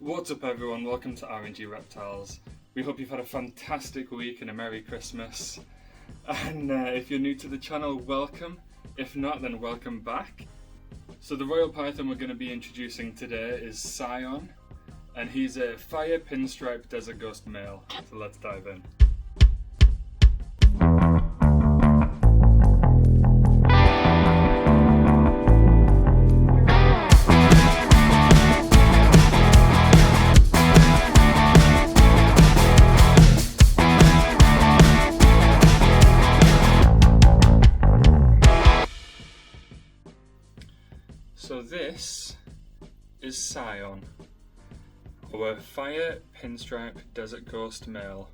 What's up everyone, welcome to RNG Reptiles. We hope you've had a fantastic week and a Merry Christmas. And if you're new to the channel, welcome. If not, then welcome back. So the Royal Python we're going to be introducing today is Sion. And he's a fire pinstripe desert ghost male. So let's dive in. So this is Sion, our fire pinstripe desert ghost male,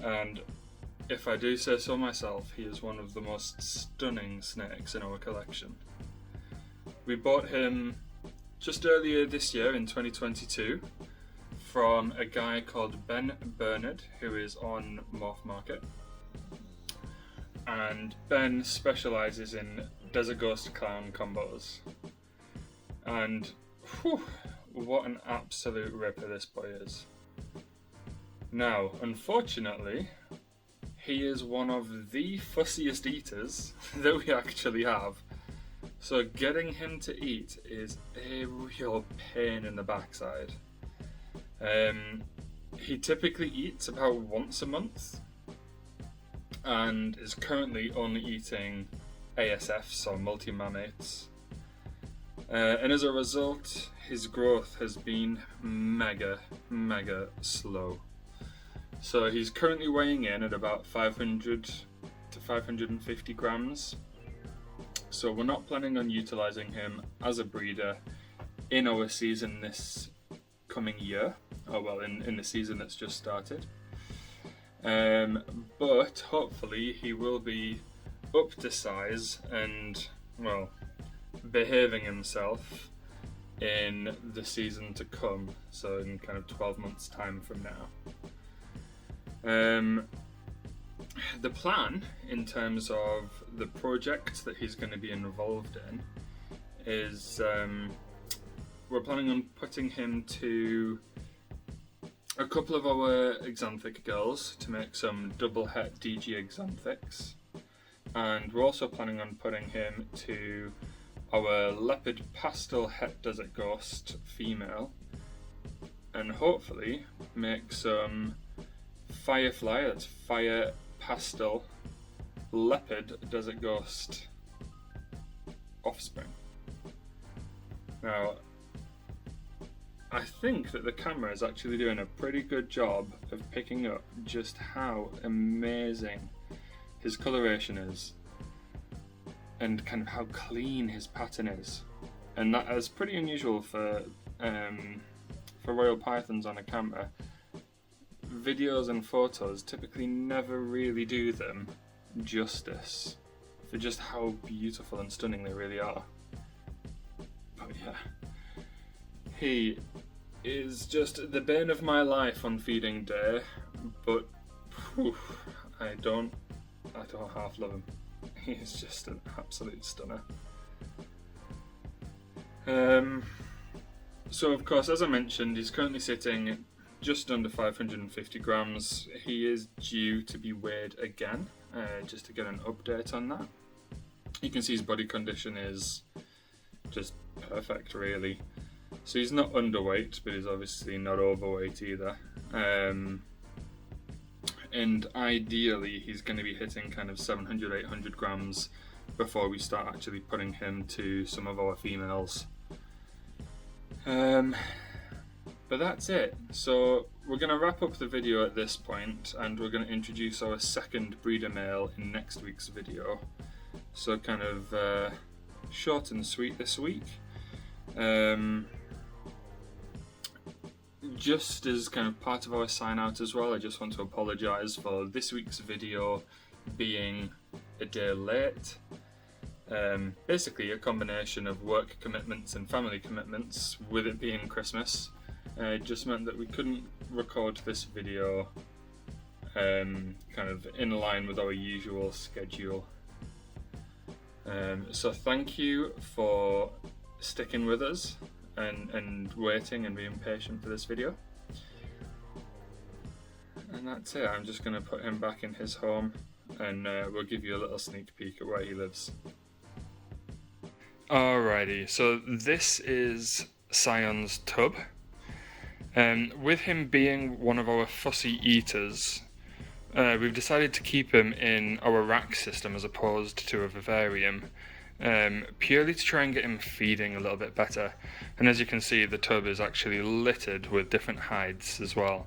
and if I do say so myself, he is one of the most stunning snakes in our collection. We bought him just earlier this year in 2022 from a guy called Ben Bernard, who is on Morph Market, and Ben specialises in desert ghost clown combos, and whew, what an absolute ripper this boy is. Now, unfortunately, he is one of the fussiest eaters that we actually have, so getting him to eat is a real pain in the backside. He typically eats about once a month and is currently only eating ASFs or multi-mammates, and as a result his growth has been mega slow. So he's currently weighing in at about 500 to 550 grams, so we're not planning on utilising him as a breeder in our season this coming year, in the season that's just started, but hopefully he will be up to size and, well, behaving himself in the season to come, so in kind of 12 months time from now. The plan in terms of the project that he's going to be involved in is we're planning on putting him to a couple of our exanthic girls to make some double het DG exanthics. And we're also planning on putting him to our leopard pastel het desert ghost female, and hopefully make some firefly, that's fire pastel leopard desert ghost offspring. Now, I think that the camera is actually doing a pretty good job of picking up just how amazing his coloration is, and kind of how clean his pattern is, and that is pretty unusual for royal pythons on a camera. Videos and photos typically never really do them justice for just how beautiful and stunning they really are. But yeah, he is just the bane of my life on feeding day, but whew, I don't half love him. He's just an absolute stunner. So of course, as I mentioned, he's currently sitting just under 550 grams. He is due to be weighed again, just to get an update on that. You can see his body condition is just perfect, really. So he's not underweight, but he's obviously not overweight either. And ideally he's going to be hitting kind of 700-800 grams before we start actually putting him to some of our females. But that's it. So we're going to wrap up the video at this point, and we're going to introduce our second breeder male in next week's video. So kind of short and sweet this week. Just as kind of part of our sign out as well, I just want to apologise for this week's video being a day late. Basically a combination of work commitments and family commitments, with it being Christmas. Just meant that we couldn't record this video kind of in line with our usual schedule. So thank you for sticking with us. and waiting and being patient for this video. And that's it. I'm just going to put him back in his home, and we'll give you a little sneak peek at where he lives. Alrighty, so this is Sion's tub. With him being one of our fussy eaters, we've decided to keep him in our rack system as opposed to a vivarium, purely to try and get him feeding a little bit better. And as you can see, the tub is actually littered with different hides as well.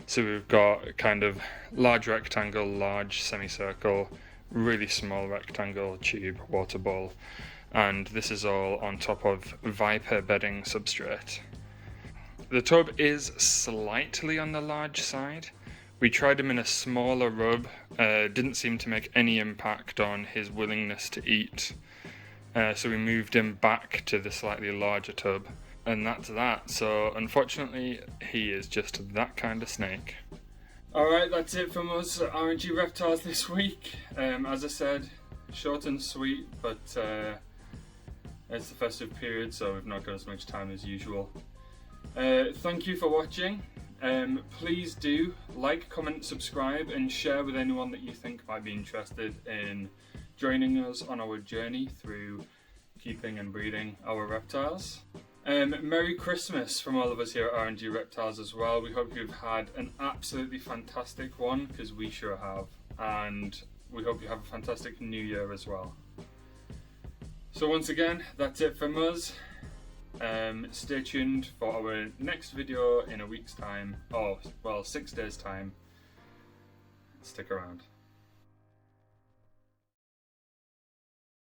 So we've got kind of large rectangle, large semicircle, really small rectangle, tube, water bowl, and this is all on top of viper bedding substrate. The tub is slightly on the large side. We tried him in a smaller rub, didn't seem to make any impact on his willingness to eat, so we moved him back to the slightly larger tub. And that's that. So unfortunately, he is just that kind of snake. Alright, that's it from us at RNG Reptiles this week. As I said, short and sweet, but it's the festive period, so we've not got as much time as usual. Thank you for watching. Please do like, comment, subscribe, and share with anyone that you think might be interested in joining us on our journey through keeping and breeding our reptiles. Merry Christmas from all of us here at RNG Reptiles as well. We hope you've had an absolutely fantastic one, because we sure have. And we hope you have a fantastic new year as well. So once again, that's it from us. Stay tuned for our next video in a week's time, or well, 6 days time. Stick around.